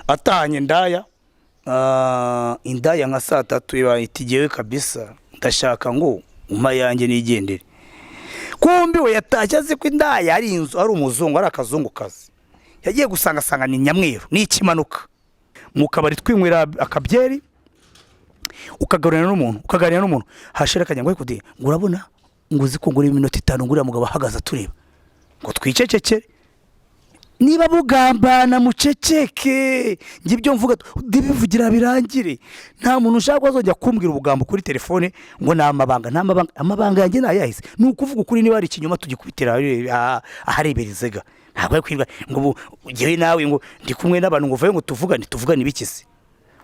atahanye Indaya. Indaya nka saa 3 bayitigewe kabisa, ndashaka ngo uma yanjye nigendere. Kumbi we yatashye azi ko Indaya ari inzu, ari umuzungu, ari akazungukazi. Yagiye gusanga ni Nyamweru, ni ikimanuka mu kabari twinywera akabyeri, ukaganira n'umuntu hashira kanyangwe kude ngo urabona ngo uzi ko ngura iminota 5 ngura mugabo ahagaza tureba ngo twiceceke niba bugambana muceceke ngibyo mvuga ndibivugira birangire. Nta muntu ushaka kwazojya kumbwira ubugambo kuri telefone ngo amabanga yanjye nayahise. Nukuvuga ukuri niba ari ikinyoma tugikubitira ahareberezega. Ntabwo kwirwa ngo ugiye nawe ngo ndi kumwe n'abantu ngo vuye ngo tuvugane ibikisi.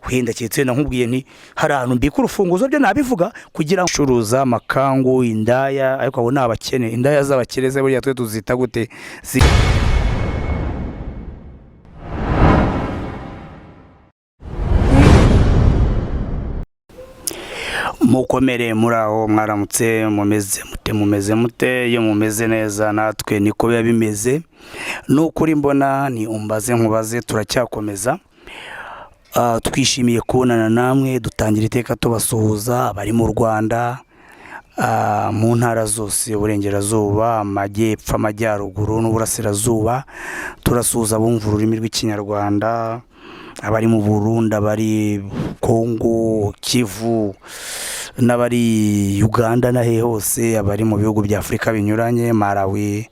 Wenda cyetse na nkubwiye nti hari ahantu mbika urufunguzo byo nabivuga kugira shuruza amakangu Indaya, ariko abo nabakene Indaya z'abakereze buriya twe tuzita gute mukomere muraho mwaramutse mumeze mute iyo mumeze neza natwe niko biba bimeze. Nukuri mbona ni umbaze nkubaze turacyakomeza. Twishimiye kubonana namwe, dutangira iteka tubasuhuza abari mu Rwanda, mu ntara zose, uburengerazuba, amajyepfo, amajyaruguru n'uburasirazuba. Turasuhuza bumva ururimi rw'ikinyarwanda, abari mu Burundi, abari Kongo, Kivu, n'abari Uganda na hose, abari mu bihugu bya Afrika binyuranye, Malawi,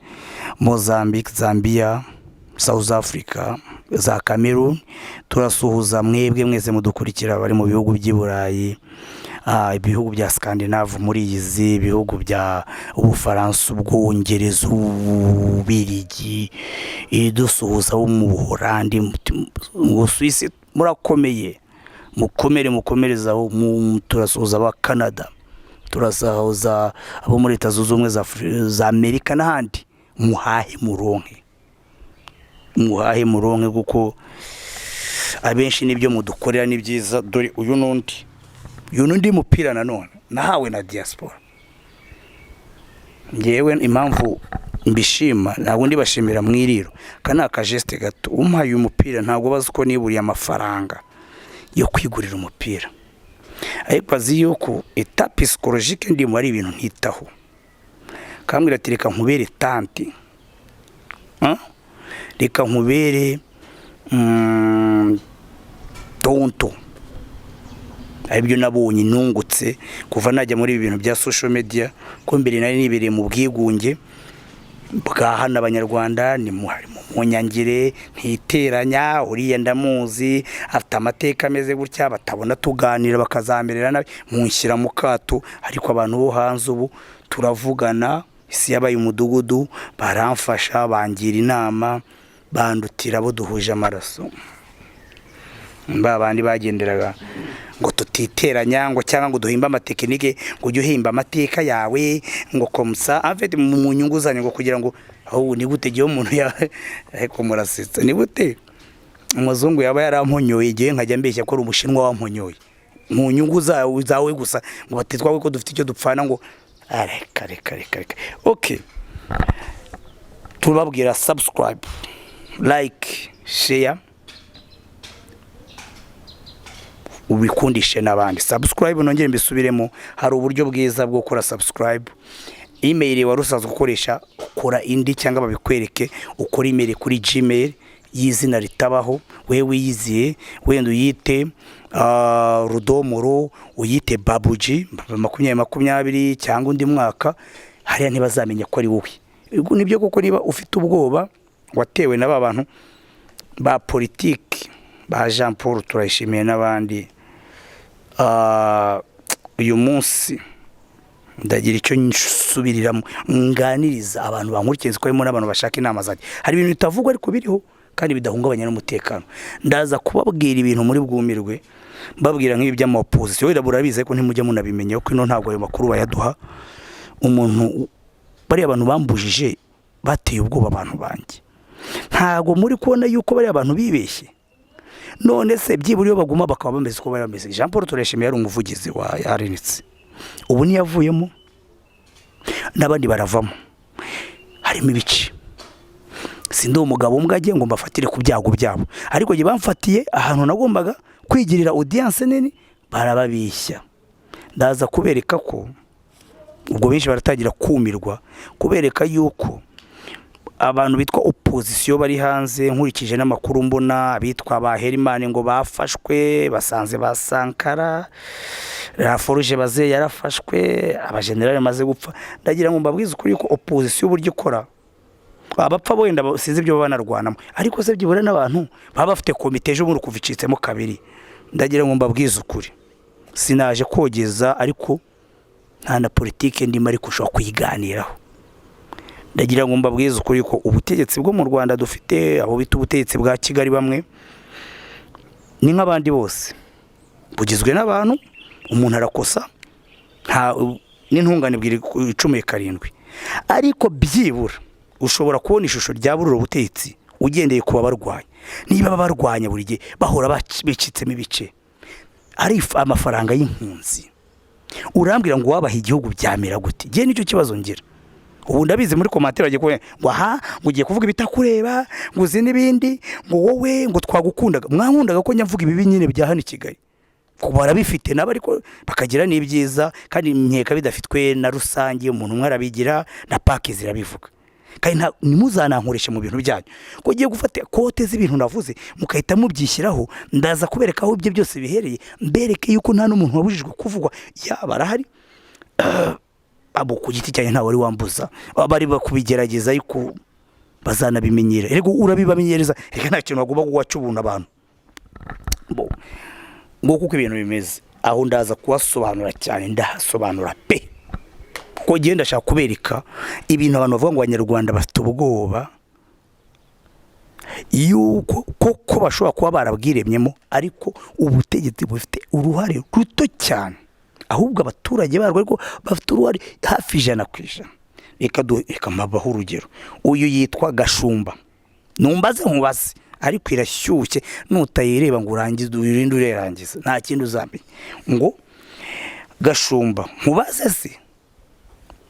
Mozambique, Zambia, South Africa, za Cameroon. Turasuhuza mwebwe mwese mudukurikira bari mu bihugu by'Iburayi, ibihugu bya Scandinave, muri izi bihugu bya Ubufaransa, Ubwongereza, Ububirigi, dusuhuza bo mu Buholandi, mu Suisse. Murakomeye, mukomereza aho. Turasuhuza aba Canada, turasuhuza abo muri Leta Zunze Ubumwe za Amerika n'ahandi. Muhahe muronke kuko abenshi nibyo mudukorera ni byiza. Dore uyu nundi mupira nanone nahawe na diaspora. Ngewe impamvu mbishima ntabwo ndi bashimira mwiriro kana akageste gato umpaye umupira, ntabwo bazi ko niburiye amafaranga yo kwigurira umupira, ariko azi yuko etape psychologique ndi muri ibintu ntitaho. Kambwira ati reka nkubere tanti, reka nkubere tonto. Aribyo nabonye nungutse kuva najya muri ibintu bya social media, ko mbere nari nibereye mu bwigunge bwahana abanyarwanda. Ni mu nyangire ntiteranya, uriya ndamuzi afite amateka ameze gutya, batabona tuganira bakazamerera nabi munshyira mu kato. Ariko abantu bo hanze ubu turavugana, isi yabaye umudugudu, baramfasha, bangira inama, bandutira abo duhuje amaraso. Babandi bagenderaga ngo tutiteranya ngo cyangwa ngo duhimba amatekinike ngo ujye uhimba amateka yawe ngo komsa afite mu nyungu zanyu ngo kugira ngo aho ni gute giye umuntu ya ariko murasetsa ni gute umuzungu yaba yaramponyoye igihe nkajya mbeshya ko ari umushinwa wamponyoye mu nyungu zawe gusa ngo batitwawe ko dufite icyo dupfana ngo reka. Okay, tubabwira subscribe, like, share, ubikundishe n'abandi. Subscribe nongere mbisubiremo, hari uburyo bwiza bwo gukora subscribe. Email warusaza gukoresha ukora indi cyangwa babikwereke, ukora email kuri Gmail y'izina ritabaho, wewe yiziye wenda uyite Rudomoro, uyite Babuji 2020 cyangwa undi mwaka, hariya ntibazamenya ko ari wowe. Nibyo koko niba ufite ubwoba watewe n'aba bantu ba politique ba Jean Paul turayishimiye n'abandi. Uyu munsi ndagira icyo nsubiriramo nganiriza abantu bankurikiye ko harimo n'abantu bashaka inama zanjye. Hari ibintu bitavugwa ariko biriho kandi bidahungabanya n'umutekano. Ndaza kubabwira ibintu muri bwumirwe, babwira nk'ibi by'amaopposition. Wenda burabize ko ntimujya munabimenya ko ino ntabwo ayo makuru bayaduha. Umuntu bari abantu bambujije bateye ubwoba abantu banjye, ntago muri kubona yuko bari abantu bibeshye. None se byiburiyo baguma bakaba bameze ko bari bameze. Jean Paul tureshimye yari umuvugizi wa yarenitse, ubu ni yavuyemo n'abandi baravamo. Harimo ibice sindi umugabo umwe ngo mbafatire ku byago byabo, ariko gihe bamfatiye ahantu nagombaga kwigirira audience nini barababishya. Ndaza kubereka ko ubwo benshi baratagira kumirwa, kubereka yuko abantu bitwa opposition bari hanze, nkurikije n'amakuru mbona bitwa ba Herimane ngo bafashwe, basanze basankara, la forge baze yarafashwe, abagenerale maze gupfa. Ndagira ngo mbabwize ukuri ko opposition buryo ikora, abapfa boyenda sinzi ibyo banarwanamo, ariko se byibura n'abantu baba bafite komite ejo muri kuvicitsemo kabiri. Ndagira ngo mbabwize ukuri, sinaje kogeza, ariko nta na politike ndimo ariko ushobora kuyiganiraho. Ndagira ngo mbabwize ukuri ko ubutegetsi bwo mu Rwanda dufite, abo bita ubutegetsi bwa Kigali, bamwe ni nk'abandi bose, bugizwe n'abantu, umuntu arakosa, nta n'intungane bwiri 17, ariko byibura ushobora kubona ishusho rya bururo butegetsi ugendeye kuba barwanya. Niba barwanya buri gihe bahora bicitsemo ibice, ari amafaranga y'impunzi, urambwira ngo wabaha igihugu byamera gute? Je nicyo kibazo ngira. Ubu ndabizi muri commentaire bagiye kuvuga ngo aha ugiye kuvuga ibitakureba, ngo uzi n'ibindi, ngo wowe ngo twagukundaga. Mwankundaga ko nyamvuga ibi nyine bya hano i Kigali, ko barabifite nabo, ariko bakagira n'ibyiza, kandi nkeka bidafitwe na rusange, umuntu umwe arabigira na pake zirabivuga. Kandi nimuzanankoreshe mu bintu byanyu, ko giye gufata kote z'ibintu navuze mukahita mubyishyiraho. Ndaza kubereka aho ibyo byose bihereye, mbereke yuko nta n'umuntu wabujijwe kuvugwa, yaba arahari abo ku giti cyane nta wari wambuza, bari bakubigerageza yuko bazanabimenyera. Erego urabibamenyereza, reka nta kintu bagomba kuwacubuna abantu ngo kuko ibintu bimeze aho. Ndaza kubasobanura cyane, ndahasobanura pe, ko genda shaka kubereka ibintu abantu bavuga ngo abanyarwanda bafite ubwoba yuko koko bashobora kuba barabwiremyemo, ariko ubutegetsi bufite uruhare ruto cyane, ahubwo abaturage barwo ariko bafite uruhare hafi 100%. Reka mabaho urugero, uyu yitwa Gashumba, numbaze nkubaze, ariko irashyushye, nutayireba ngo urangize urinde urerangiza, nta kintu uzamenya. Ngo Gashumba nkubaze se,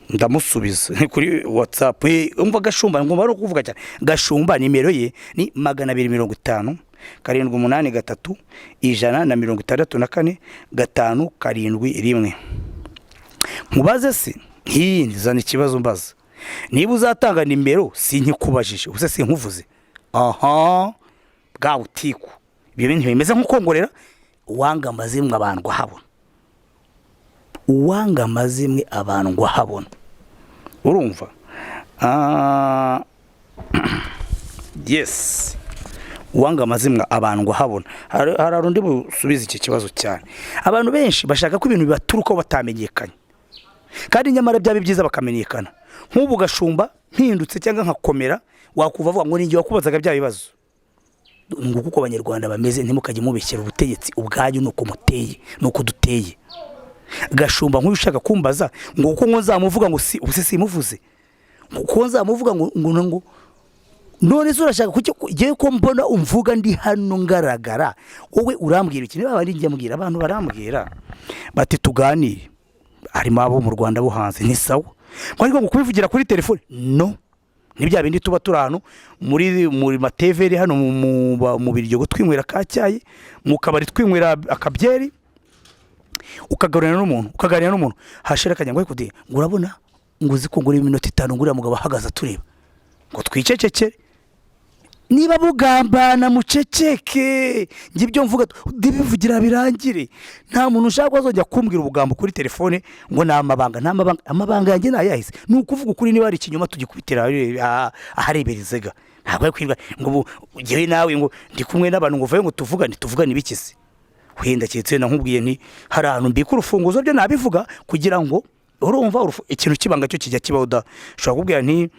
ndamusubiza ni kuri WhatsApp. Umva Gashumba ngo baro kuvuga cyane. Gashumba nimero ye ni 250 783 164 571. Mubaze se nzana ikibazo mbaza, niba uzatanga nimero sinkikubajije, ubuse sinkuvuze. Aha bwa butiku ibyo bintu bimeze nk'ukongorera. Uwanga amazimwe abantu habona, uwanga amazimwe abantu habona, urumva? Yes, uwanga amazimwe abantu habona. Hararundi busubiza iki kibazo cyane. Abantu benshi bashaka ko ibintu bibaturuka batamenyekanye, kandi nyamara byabe byiza bakamenyekana. Nk'ubu Gashumba mpindutse cyangwa nkakomera, wakuva vuga ngo ningi wakubazaga bya bibazo. Ngo kuko abanyarwanda bameze, ntimukajye mubeshyera ubutegetsi ubwanyu nuko muteye, nuko duteye. Gashumba nk'ushaka kumbaza ngo uko nzamuvuga ngo si ubuse simuvuze, ngo nzamuvuga ngo none zo urashaka kugiye ko mbona umvuga ndi hano ngaragara, wowe urambwira iki? Niba bari njye mbwira abantu, barambwira bati tuganire, harimo abo mu Rwanda bo hanze, ni sawa. Ariko ngo kubivugira kuri telefone no, ni bya bindi tuba turano muri mateveri hano mu biryogo twinywera kacyaye, mu kabari twinywera akabyeri, ukaganira n'umuntu hashira kanya ngo kude ngo urabona ngo uzi ko ngura iminota 5 ngura mugabo ahagaza tureba ngo twicecekere. Niba bugambana muceceke, ngibyo mvuga ndibivugira birangire. Nta muntu ushaka azojya kumbwira ubugambo kuri telefone ngo amabanga yanjye nayahise. Nukuvuga ukuri, niba ari ikinyoma tugikubitira ahareberezega. Ntabwo ari kwirwa ngo ugiye nawe ngo ndi kumwe n'abantu ngo vuye ngo tuvugane ibikisi. Wenda cyetse na nkubwiye nti hari ahantu mbika urufunguzo byo nabivuga kugira ngo urumva ikintu kibanga cyo kijya kibaho da. Shaka kubwira nti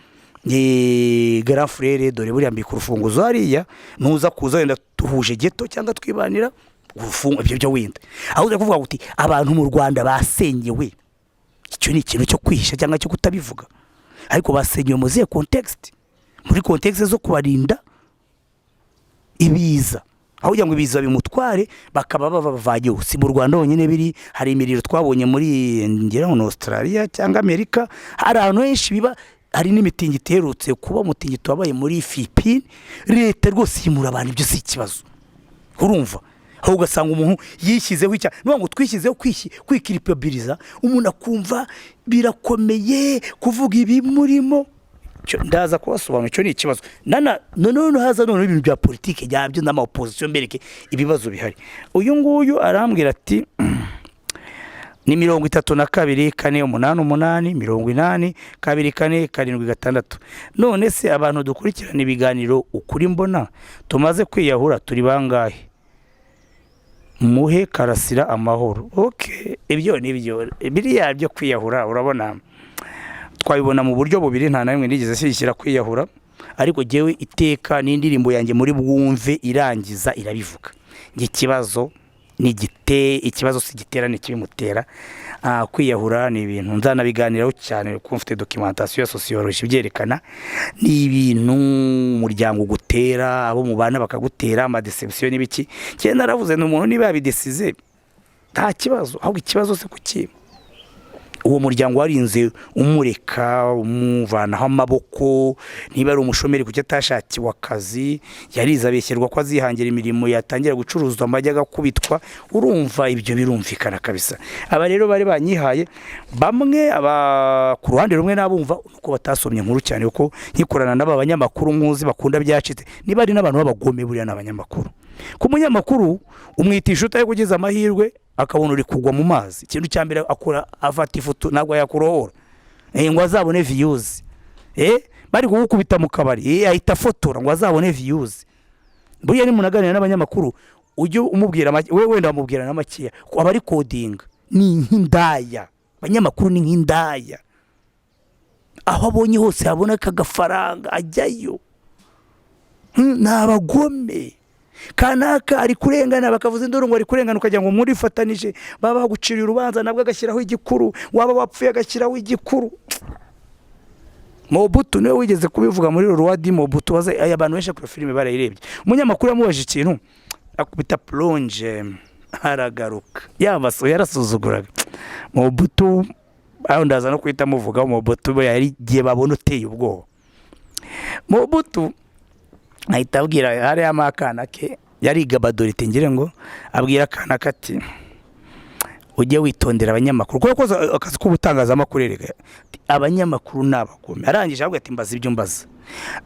grand frère dore buri ambika urufunguzo hariya, nuza kuza wenda tuhuje geto cyangwa twibanira urufungo ibyo wenda. Aho uza kuvuga uti abantu mu Rwanda basenyewe, icyo ni ikintu cyo kwihisha cyangwa cyo kutabivuga. Ariko basenyewe mu zihe context? Muri context zo kubarinda ibiza, aho ujya ngo ibiza bimutware bakaba bavajyo. Si mu Rwanda honyine biri, hari imiriro twabonye muri ngera mu Australia cyangwa Amerika, hari ahantu henshi biba hari n'imitingito iherutse kuba umutingito wabaye muri Philippines leta rwose yimura abantu ibyo si ikibazo urumva aho ugasanga umuntu yishyizeho icya no ngo twishyizeho kwikiripabiliza umuntu akumva birakomeye kuvuga ibi murimo ndaza kubasobanura icyo ni ikibazo none haza none ibintu bya politike byabyo n'ama opposition mbereke ibibazo bihari uyu nguyu arambwira ati ni 32 4 8 8 80 2 4 7 6 none se abantu dukurikirana ibiganiro ukuri mbona tumaze kwiyahura turi bangahe muhe Karasira amahoro okay ibyo nibyo biriya byo kwiyahura urabona twabibona mu buryo bubiri nta namwe nigeze shyira kwiyahura ariko jewe iteka n'indirimbo yanjye muri bwumve irangiza irabivuga ikibazo ikibazo sigiterane kibimutera kwiyahura ni ibintu nzanabiganiraho cyane kuko mfite documentation ya sociology byerekana ni ibintu umuryango gutera abo mu bana bakagutera ama deception n'ibiki cyane naravuze n'umuntu niba yabidesize nta kibazo ahubwo ikibazo se kuki uwo muryango warinze umureka umuvanaho amaboko niba ari umushomeri kucyo atashakiwe akazi yarizabeshyerwa ko azihangira imirimo yatangira gucuruzwa amajya agakubitwa urumva ibyo birumvikana kabisa aba rero bari banyihaye bamwe ku ruhande rumwe nabumva uko batasomye nkuru cyane uko nkikorana n'aba banyamakuru nkuzi bakunda byacitse niba ari n'abantu babagome buriya n'abanyamakuru ku munyamakuru umwitisha utaye kugeza amahirwe akabona uri kugwa mu mazi ikintu cyambere akora afata ifoto nagwa yakurohora ngo azabone views bari kugukubita mu kabari ahita fotora ngo azabone views buriya ni munaganira n'abanyamakuru ujye umubwira we wenda amubwira n'amakiya ko abari coding ni nk'indaya abanyamakuru ni nk'indaya aho abonye hose abona kagafaranga ajyayo n'abagome kanaka ari kurengana bakavuza induru ngo ari kurengana ukajya ngo muri fatanije baba bagucira urubanza nabwo agashyiraho igikuru waba wapfuye agashyiraho igikuru Mobutu niwe wigeze kubivuga muri Rwanda Mobutu waza abantu benshi kuri filime barayirebye umunyamakuru yamubaje ikintu akubita plonge haragaruka yabaso yarasuzuguraga Mobutu aho ndaza no kwita muvuga Mobutu yari giye babona uteye ubwo Mobutu ahita abwira hari amakana ke yari gabadorite ngire ngo abwira akana kati ujye witondera abanyamakuru kuko akazi k'ubutangaza amakuru erega abanyamakuru nabagome arangije ahubwo ati mbaza ibyo mbaza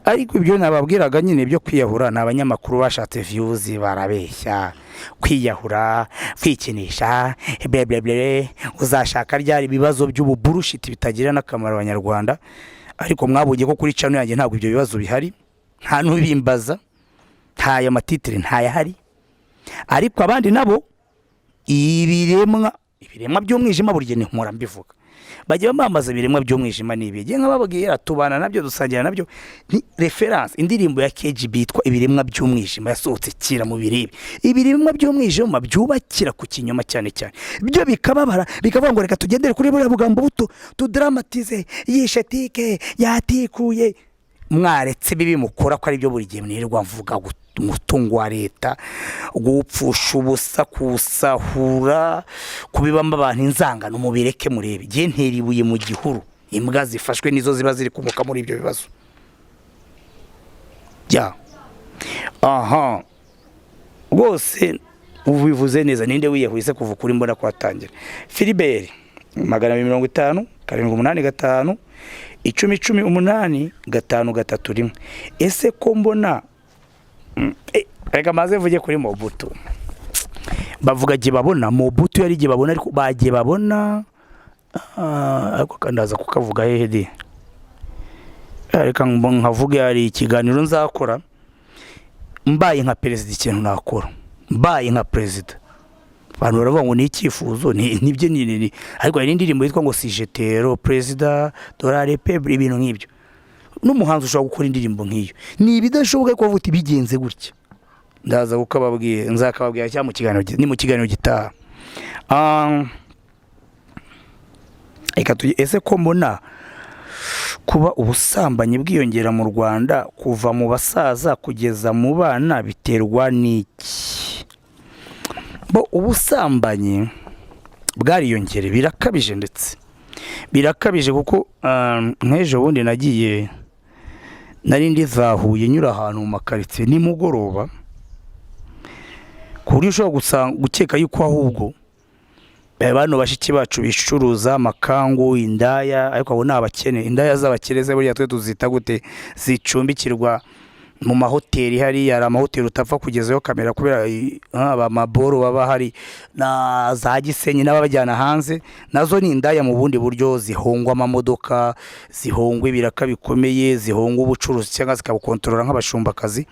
ariko ibyo nababwiraga nyine byo kwiyahura n'abanyamakuru bashatse views barabeshya kwiyahura kwikinisha bleble uzashaka ryari ibibazo by'ububurushiti bitagira n'akamaro abanyarwanda ariko mwabonye ko kuri channel yanjye ntabwo ibyo bibazo bihari nta nubimbaza ntaya matitire ntayahari ariko abandi nabo ibiremwa by'umwijima burye ni nkora mbivuga bajye bamamaza ibiremwa by'umwijima nibige nk'ababwira tubana nabyo dusangira nabyo ni reference indirimbo ya KGB yitwa ibiremwa by'umwijima yasohotse kira mu biribe ibiremwa by'umwijima byubakira ku kinyoma cyane cyane byo bikababara bikavuga ngo reka tugendere kuri buriya bugambo buto tudramatize yishetike yatikuye mwaretse bibi mukora ko ari byo buri gihe mwirirwa mvuga umutungo wa leta gupfusha ubusa kusahura kubibamba abantu inzangano mubireke murebe gihe nteribuye mu gihuru imbwa zifashwe nizo ziba ziri kumuka muri ibyo bibazo rwose ubivuze neza ninde wiyahuise kuva kuri mbona kwatangira Philibert 250 785 10 8 ese ko mbona reka maze mvuge kuri Mobutu bavuga giye babona Mobutu yari giye babona ariko bagiye babona ariko kandaza kukavuga hehedi reka nkavuge ari ikiganiro nzakora mbaye nka president ikintu nakora mbaye nka president abantu baravuga ngo ni icyifuzo nibyo nini ariko hari indirimbo yitwa ngo sijetero president dolare peble ibintu nk'ibyo n'umuhanzi ushobora gukora indirimbo nk'iyo ni ibidashoboka ko bavuga bigenze gutya ndaza ukababwiye nzakababwiye cyangwa mu kiganiro ni mu kiganiro gitaha ese ko mbona kuba ubusambanyi bwiyongera mu Rwanda kuva mu basaza kugeza mu bana biterwa n'iki bo ubusambanyi bwariyongere birakabije ndetse birakabije kuko nk'ejo bundi nagiye nari ndizahuye nyura ahantu mu makaritsiye nimugoroba, ku buryo ushobora gukeka yuko ahubwo bano bashiki bacu bicuruza amakangu, indaya, ariko abo ni abakene. Indaya z'abakene ze buriya twe tuzita gute? Zicumbikirwa mu mahoteli. Hari amahoteli utapfa kugezayo kamera kubera amaboro baba hari na za Gisenyi n'ababajyana hanze. Nazo ni indaya mu bundi buryo, zihongwa amamodoka, zihongwa ibiraka bikomeye, zihongwa ubucuruzi cyangwa zikabukontorora nk'abashumbakazi.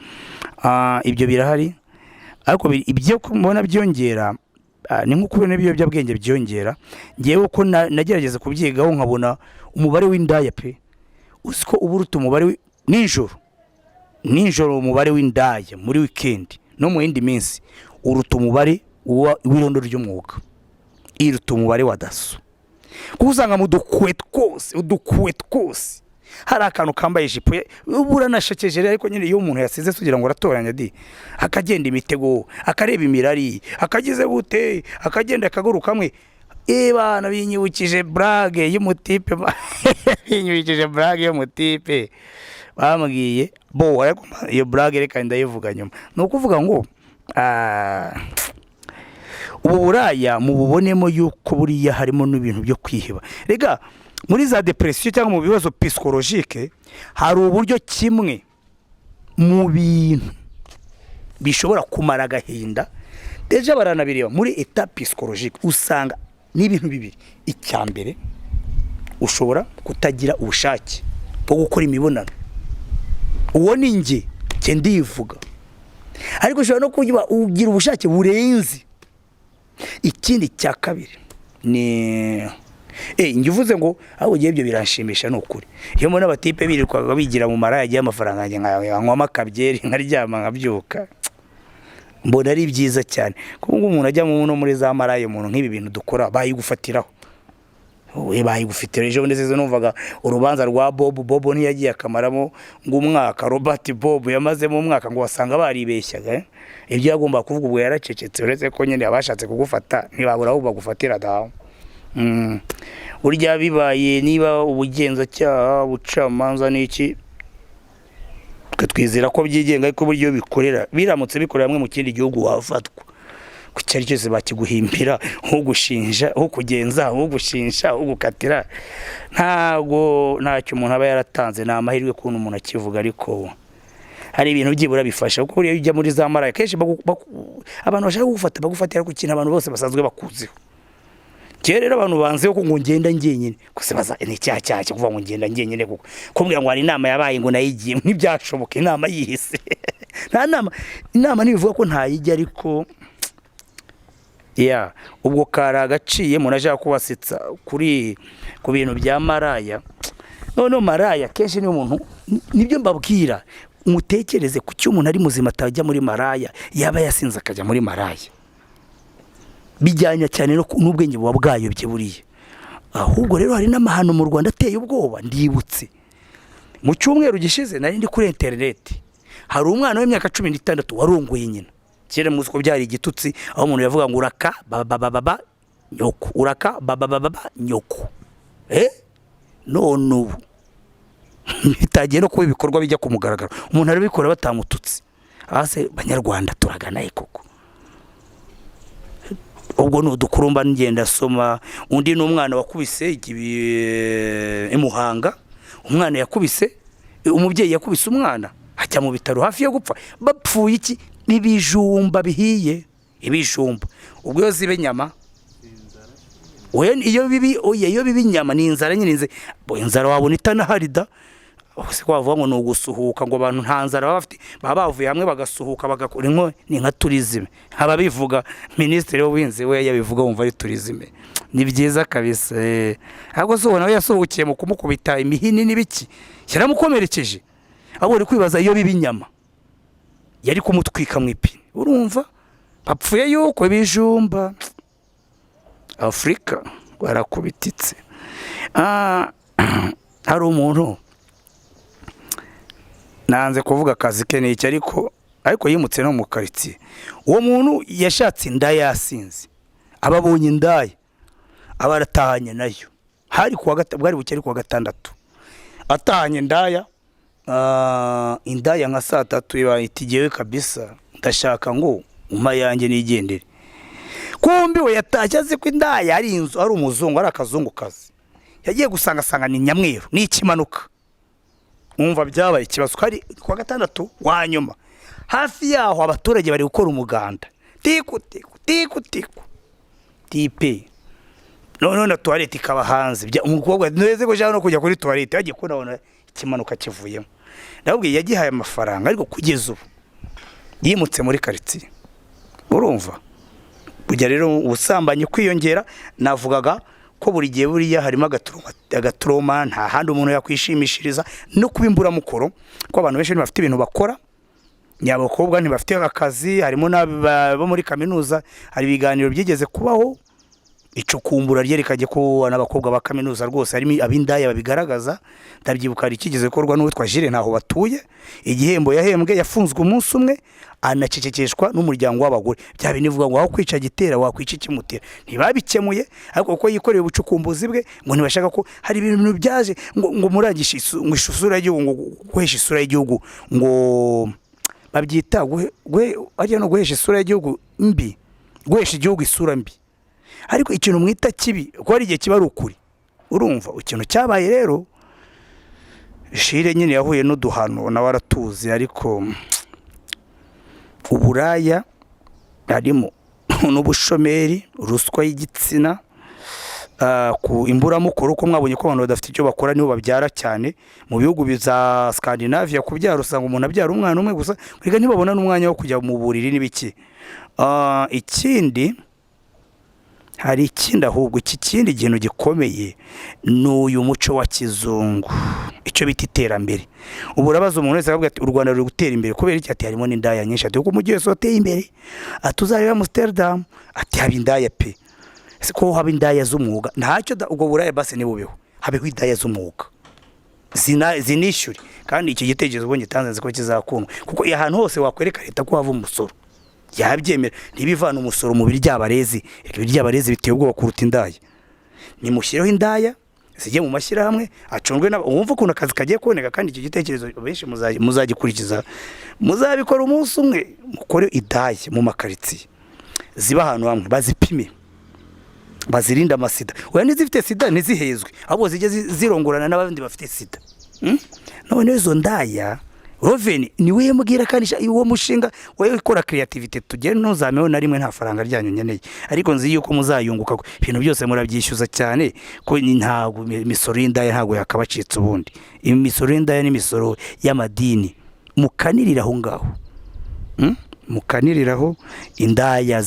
Ibyo birahari, ariko ibyo mbona byongera ni nko kubona ibiyobyabwenge byongera. Ngewe uko nagerageza kubyigaho nkabona umubare w'indaya pe, usiko uburuta umubare nijoro umubare w'indaya muri weekend no mu yindi minsi uruta umubare w'irondo ry'umwuga, iruta umubare wa daso. Kuko usanga mu udukwet kose hari akantu kambaye ijipo ubura nashakeje, ariko nyine iyo umuntu yasize sugira ngo aratoranya akagenda imitego, akareba imirari, akagize gute, akagenda akaguru kamwe. Bana binyibukije brage y'umutipe binyibukije brage y'umutipe bambwiye bo, ariko iyo brage reka ndayivuga nyuma. Nukuvuga ngo ubu buraya mububonemo yuko buriya harimo n'ibintu byo kwiheba. Rega muri za depression cyangwa mu bibazo psychologique hari uburyo kimwe mu bintu bishobora kumara agahinda. Deja baranabireba muri état psychologique, usanga n'ibintu bibiri. Icyambere, ushobora kutagira ubushake bwo gukora imibonano, uwo ni nge ndivuga, ariko ushobora no kugira ubushake burenze. Ikindi cya kabiri ni ngivuze ngo aho giye ibyo biranshimisha n'ukuri. Iyo mbona abatipe birirwaga bigira mu maraya agiye amafaranga yanjye nkanywa makabyeri nkaryama nkabyuka, mbona ari byiza cyane. Kuko umuntu ajya muri za maraya, umuntu nk'ibi bintu dukora bayigufatiraho, bayigufitira. Ejo bundi nziza numvaga urubanza rwa Bobo ntiyagiye akamaramo ng'umwaka. Robert Bobo yamazemo umwaka ngo wasanga baribeshyaga. Ibyo yagomba kuvuga ubwo yaracecetse, uretse ko nyine abashatse kugufata ntibabura aho bagufatira daho. Urya bibaye niba ubugenzacyaha bucamanza n'iki twizera ko byigenga, ariko buryo bikorera biramutse bikorera hamwe mu kindi gihugu wafatwa ku cyari cyose bakiguhimbira, nko gushinja, nko kugenza, nko gushinja, nko gukatira. Ntacyo umuntu aba yaratanze, na amahirwe kuntu umuntu akivuga. Ariko hari ibintu byibura bifasha, kuko iyo ujya muri za maraya kenshi abantu bashaka kugufata bagufatira ku kintu abantu bose basanzwe bakuziho. Rero abantu banze ko ngo ngenda ngenyine, kose baza ni cyaha kuvuga ngo ngenda ngenyine, kuko kumbwira ngo hari inama yabaye ngo nayigiye ntibyashoboka. Inama yihise nta inama nibivuga ko ntayijya, ariko ubwo karagaciye umuntu aje kubasetsa ku bintu bya maraya. None maraya kenshi ni umuntu, nibyo mbabwira, umutekereze ku cyo umuntu ari muzima atajya muri maraya, yaba yasinze akajya muri maraya. Bijyanye cyane n'ubwenge buba bwayobye buriya. Ahubwo rero hari n'amahano mu Rwanda ateye ubwoba. Ndibutse mu cyumweru gishize nari ndi kuri internet, hari umwana w'imyaka 16 warongoye nyina. Kera muzi ko byari igitutsi, aho umuntu yavuga ngo uraka baba nyoko, uraka baba nyoko. None ubu bitagiye no kuba ibikorwa bijya ku mugaragaro, umuntu arabikora batamututse. Ase banyarwanda turaganaye koko. Ubwo nudukurumba ngenda soma, undi n'umwana wakubise imuhanga. Umwana yakubise, umubyeyi yakubise umwana ajya mu bitaro hafi yo gupfa. Bapfuye iki? Ibijumba bihiye, ibijumba. Ubwo yo zibe nyama, iyo bibi nyama ni inzara nyine. Inzara wabona itanaharida, ose kwavuga ngo nugusuhuka, ngo abantu nta nzara bafite, bavuye hamwe bagasuhuka bagakora inko. Ni nka tourisme. Haba bivuga ministre w'ubuhinzi we yabivuga wumva ari tourisme. Ni byiza kabisa. Ahubwo so nawe yasohokeye mu kumukubita imihini n'ibiki, yaramukomerekeje. Abo uri kwibaza iyo bibi nyama yari kumutwika mu ipine. Urumva bapfuye yuko ibijumba. Afrika barakubititse. Hari umuntu nanze kuvuga akazi ke n'iki, ariko yimutse no mu quartier. Uwo muntu yashatse indaya yasinze, ababonye indaya abaratahanye nayo, hari bwari buke ari kuwa gatandatu atahanye Indaya Indaya nka saa 3 itigewe kabisa ndashaka ngo umpa yanjye nigendere kumbi we yatashye azi ko Indaya ari inzu ari umuzungu ari akazungukazi yagiye gusanga ni Nyamweru ni ikimanuka umva byabaye ikibazo kari kuwa gatandatu wa nyuma hafi yaho abaturage bari gukora umuganda tiku tipe none na toilette ikaba hanze umukobwa neze ko no kujya kuri toilette yagiye kubona ikimanuka kivuyemo ndabwiye yagihaye amafaranga ariko kugeza ubu yimutse muri quartier urumva kujya rero ubusambanyi kwiyongera navugaga ko buri gihe buriya harimo agatroma nta handi umuntu yakwishimishiriza no kubimbura mukoro ko abantu benshi bafite ibintu bakora nyabakobwa ntibafite akazi harimo n'abo muri kaminuza hari ibiganiro byigeze kubaho icukumbura ryerekanye ko n'abakobwa ba kaminuza rwose harimo ab'Indaya babigaragaza ndabyibuka ari kigeze korwa n'uwitwa Jire ntaho batuye igihembo yahembwe yafunzwe umunsi umwe anacecekeshwa n'umuryango w'abagore byabe nivuga ngo aho kwica gitera wakwica ikimutera ntibabikemuye ariko ko yikoreye ubucukumbuzi bwe ngo ntibashaka ko hari ibintu byaje ngo muragisha isura y'igihugu ngo guhesha isura y'igihugu ngo babyita ari no guhesha isura y'igihugu mbi guhesha igihugu isura mbi ariko ikintu mwita kibi ko ari igihe kiba ari ukuri urumva ikintu cyabaye rero Shire nyine yahuye n'uduhano na waratuzi ariko uburaya harimo n'ubushomeri ruswa y'igitsina ku imburamukuru ko mwabonye ko abantu badafite icyo bakora nibo babyara cyane mu bihugu biza Scandinavia kubyara usanga umuntu abyara umwana umwe gusa kwiga ntibabona n'umwanya wo kujya mu buriri n'ibiki ikindi hari ikindi ahubwo iki kindi ikintu gikomeye n'uyu muco wa kizungu icyo bita iterambere ubu urabaza umuntu wese akavuga ati u Rwanda ruri gutera imbere kubera iki ati harimo n'Indaya nyinshi ati uko umujyi wese wateye imbere atuzareba Amsterdam ati haba Indaya pe ko haba Indaya z'umwuga ntacyo ubwo buraya base ni bubeho habeho Indaya z'umwuga zinishyure kandi iki gitekerezo ubwo gitanze ko kizakundwa kuko ahantu hose wakwereka leta ko hava umusoro yabyemera ntibivana umusoro mu biryabarezi ibiryabarezi biteye ubwoba kuruta Indaya nimushyireho Indaya zijye mu mashyirahamwe acungwe wumva ukuntu akazi kagiye kuboneka kandi icyo gitekerezo benshi muzagikurikiza muzabikora umunsi umwe mukore Indaya mu makaritsiye ziba ahantu hamwe bazipime bazirinda amasida oya nizifite sida nizihezwe abo zijye zirongorana n'abandi bafite sida none izo Ndaya Roveni niwe yemubwira kanisha uwo mushinga wewe ikora creativity tugere ntuzameho na rimwe nta faranga ryanyu nyeneye ariko nzi yuko muzayunguka ibintu byose murabyishyuza cyane ko ntago imisoro y'Indaya ntago yakabacitse ubundi imisoro y'Indaya n'imisoro y'amadini mukanirira aho ngaho mukaniriraho Indaya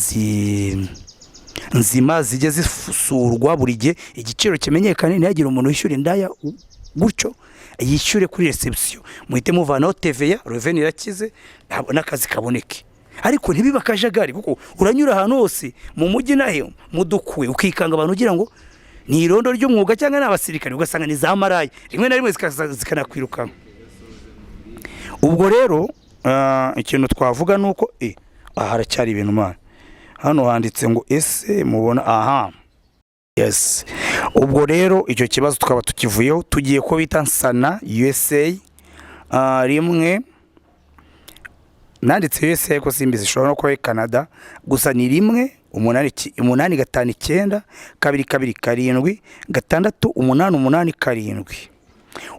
nzima zijye zisurwa buri gihe igiciro kimenyekane ntihagire umuntu wishyura Indaya gutyo yishyure kuri reception muhite muvanaho TVA reveni irakize n'akazi kaboneke ariko ntibiba kajagari kuko uranyura ahantu hose mu mujyi nahe mudukuwe ukikanga abantu ugira ngo ni irondo ry'umwuga cyangwa n'abasirikare ugasanga ni za marayi rimwe na rimwe zikanakwiruka ubwo rero ikintu twavuga nuko haracyari ibintu mana hano handitse ngo ese mubona aha yes ubwo rero icyo kibazo tukaba tukivuyeho tugiye ko bita Sana USA rimwe nanditse USA ko simbizi ishobora no kuba Canada gusa ni rimwe 859 227 688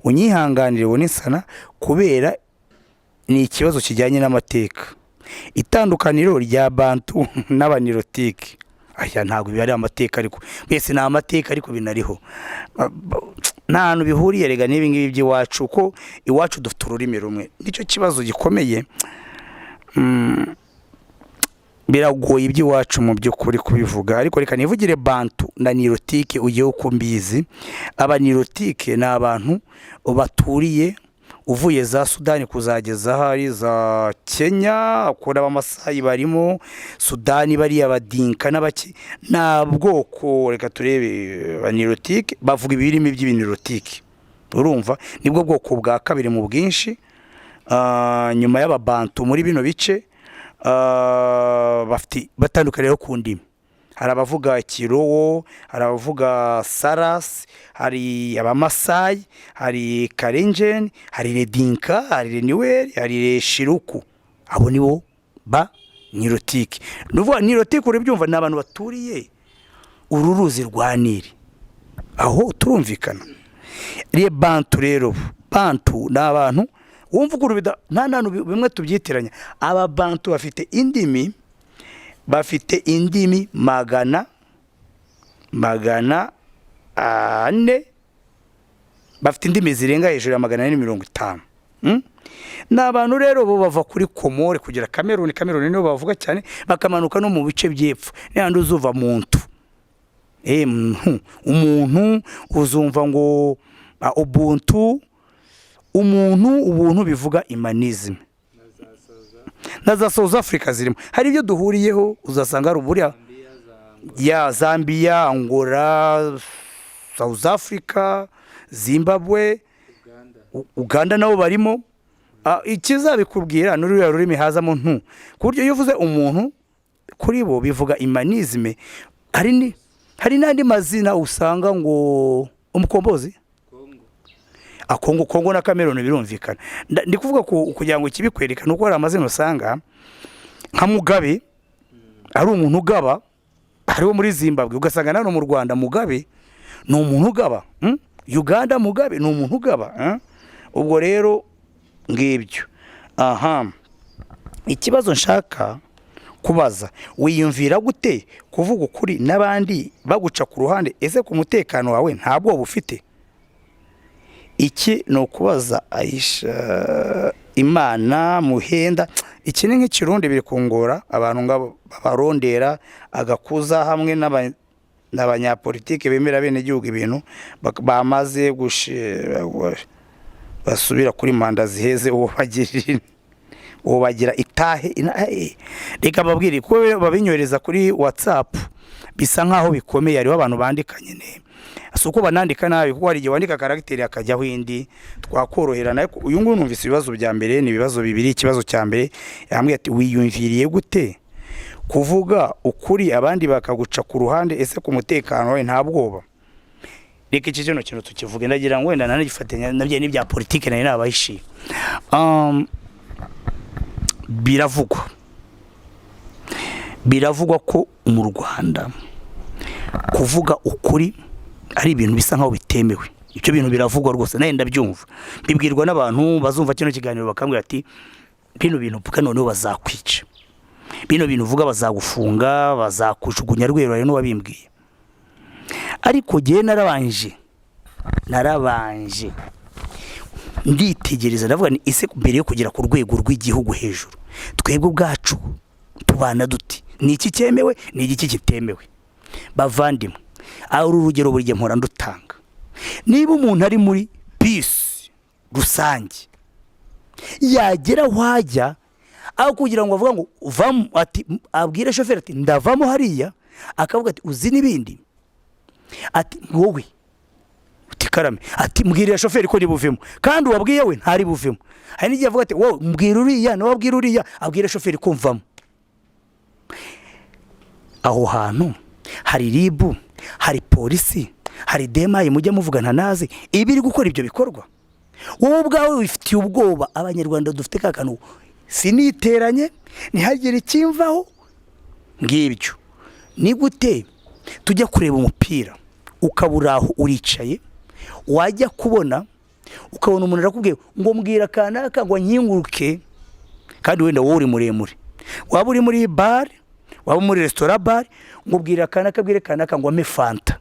unyihanganire wone Sana kubera ni ikibazo kijyanye n'amateka itandukaniro rya Bantu n'abanirotike aya ntago bibari amateka ariko bese na amateka ariko binariho ntantu bihuriye rega nibi ngibi by'iwacu ko iwacu dufite ururimi rumwe nicyo kibazo gikomeye biragoye iby'iwacu mu by'ukuri kubivuga ariko reka nivugire Bantu na nirotike ugiye uko mbizi abanirotike ni abantu baturiye uvuye za Sudani kuzageza hari za Kenya akora abamasayi barimo Sudani bari abadinka n'abaki na bwoko reka turebe banirotike bavuga ibirimi by'ibinirotike urumva nibwo bwoko bwa kabiri mu bwinshi nyuma y'ababantu muri bino bice bafite batandukanira ku ndimi hari abavuga Kirowo, hari abavuga Saras, hari abamasayi, hari Karenjeni, hari Redinka, hari Reniweri, hari Shiruku. Abo nibo ba Nirotike. Nuvuga Nirotike urabyumva ni abantu baturiye ururuzi rwa Nili. Aho turumvikana. Riye Bantu rero, Bantu ni abantu wumva urubida nta bimwe tubyitiranya. Aba Bantu bafite indimi magana ane, bafite indimi zirenga hejuru ya 450. N'abantu rero bo bava kuri Komore kugera Kameruni nibo bavuga cyane, bakamanuka no mu bice by'epfo n'andi uzuva muntu. Umuntu uzumva ngo ubuntu, ubuntu bivuga humanism. Na za South Africa zirimo hari ibyo duhuriyeho, uzasanga ari uburiya ya Zambia, Angola, South Africa, Zimbabwe, Uganda nabo barimo. Ikizabikubwira n'ururiya rurimi hazamo ntu ku buryo iyo uvuze umuntu kuri bo bivuga humanism. Hari n'andi mazina usanga ngo umukombozi Kongo na Cameroon birumvikana. Ndi kuvuga kugira ngo kibikwereka nuko hari amazina usanga nka Mugabe ari umuntu ugaba, hariho muri Zimbabwe ugasanga nano mu Rwanda Mugabe ni umuntu ugaba, Uganda Mugabe ni umuntu ugaba. Ubwo rero ngibyo. Ikibazo nshaka kubaza, wiyumvira gute kuvuga ukuri n'abandi baguca ku ruhande? Ese ku mutekano wawe ntabwo bufite? Iki no kubaza Aisha Imana Muhenda. Iki ni nk'ikirundi biri kungora abantu ngabo barondera agakuza hamwe n'abanyapolitike bemera bene gihugu ibintu bamaze basubira kuri manda ziheze uwo bagira itahe. Reka babwire ko babinyoreza kuri WhatsApp bisa nkaho bikomeye, ariho abantu bandikanye ne suko banandika nabi, kuko hari igihe wandika character akajyaho indi twakorohera. Nayo uyu nguyu numvise ibibazo bya mbere ni ibibazo bibiri. Ikibazo cya mbere yambwiye ati wiyumviriye gute kuvuga ukuri abandi bakaguca ku ruhande? Ese ku mutekano wawe nta bwoba? Reka iki kintu tukivuge, ndagira ngo wenda nanagifatanya nabye n'ibya politike nayo nabayishi. Biravugwa ko mu Rwanda kuvuga ukuri ari ibintu bisa nkaho bitemewe. Icyo bintu biravugwa rwose, naye ndabyumva, bibwirwa n'abantu bazumva kino kiganiro bakambwira ati bino bintu puka none bazakwica, bino bintu uvuga bazagufunga, bazakujugunya rwero. Rero wabimbwiye, ariko gihe narabanje nditegereza ndavuga ni ise mbere yo kugera ku rwego rw'igihugu hejuru, twebwe ubwacu tubana duti, ni iki cyemewe ni iki kitemewe? Bavandimwe, aho urugero buri gihe mpora ndutanga, niba umuntu ari muri peace rusange yagera wajya aho kugira ngo avuga ngo uvamo, ati abwire shoferi ati ndavamo hariya, akavuga ati uzi nibindi, ati wowe utikarame, ati mbwirira shoferi ko nibuvemo, kandi wabwiye we ntari buvemo. Hari n'igihe avuga ati wowe mbwira uriya, nawe abwira uriya, abwire shoferi ko mvamo. Aho hantu hari ribu, hari polisi, hari demayi mujya muvugana naze ibiri gukora ibyo bikorwa. Wowe ubwawe wifitiye ubwoba. Abanyarwanda dufite kakanu siniteranye ntihagire ikimvaho ngibyo. Ni gute tujya kureba umupira ukaburaho uricaye, wajya kubona ukabona umuntu arakubwiye ngo mbwira kanaka ngo nkinguruke, kandi wenda wowe uri muremure, waba uri muri bar, waba muri restaurant bar, ngo bwira kanaka bwire kanaka ngo ame fanta.